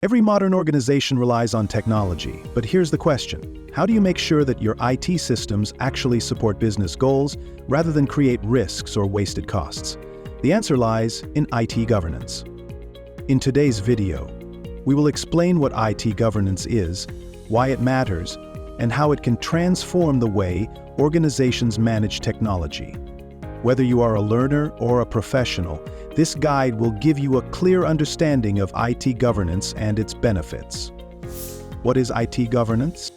Every modern organization relies on technology, but here's the question. How do you make sure that your IT systems actually support business goals rather than create risks or wasted costs? The answer lies in IT governance. In today's video, we will explain what IT governance is, why it matters, and how it can transform the way organizations manage technology. Whether you are a learner or a professional, this guide will give you a clear understanding of IT governance and its benefits. What is IT governance?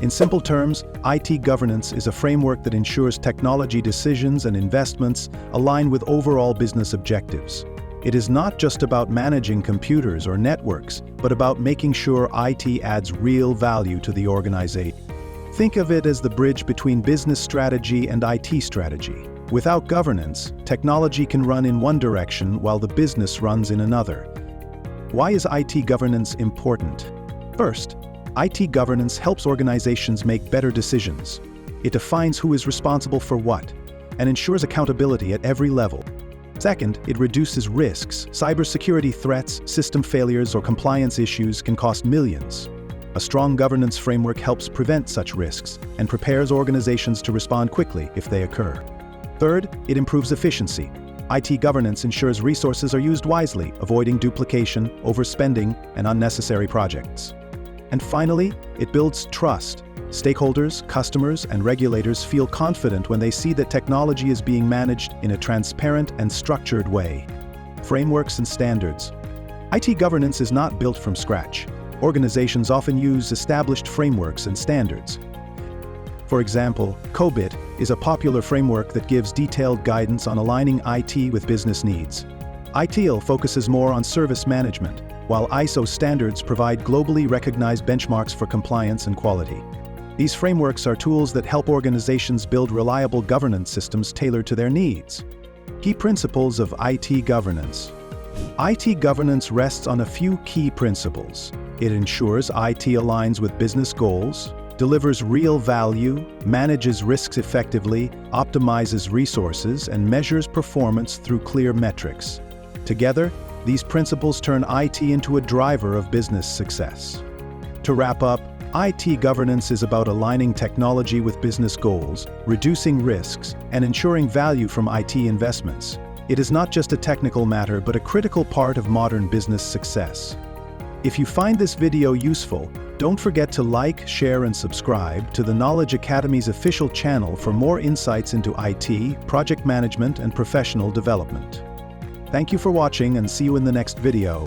In simple terms, IT governance is a framework that ensures technology decisions and investments align with overall business objectives. It is not just about managing computers or networks, but about making sure IT adds real value to the organization. Think of it as the bridge between business strategy and IT strategy. Without governance, technology can run in one direction while the business runs in another. Why is IT governance important? First, IT governance helps organizations make better decisions. It defines who is responsible for what, and ensures accountability at every level. Second, it reduces risks. Cybersecurity threats, system failures, or compliance issues can cost millions. A strong governance framework helps prevent such risks and prepares organizations to respond quickly if they occur. Third, it improves efficiency. IT governance ensures resources are used wisely, avoiding duplication, overspending, and unnecessary projects. And finally, it builds trust. Stakeholders, customers, and regulators feel confident when they see that technology is being managed in a transparent and structured way. Frameworks and standards. IT governance is not built from scratch. Organizations often use established frameworks and standards. For example, COBIT is a popular framework that gives detailed guidance on aligning IT with business needs. ITIL focuses more on service management, while ISO standards provide globally recognized benchmarks for compliance and quality. These frameworks are tools that help organizations build reliable governance systems tailored to their needs. Key principles of IT governance. IT governance rests on a few key principles. It ensures IT aligns with business goals, delivers real value, manages risks effectively, optimizes resources, and measures performance through clear metrics. Together, these principles turn IT into a driver of business success. To wrap up, IT governance is about aligning technology with business goals, reducing risks, and ensuring value from IT investments. It is not just a technical matter, but a critical part of modern business success. If you find this video useful, don't forget to like, share, and subscribe to the Knowledge Academy's official channel for more insights into IT, project management, and professional development. Thank you for watching, and see you in the next video.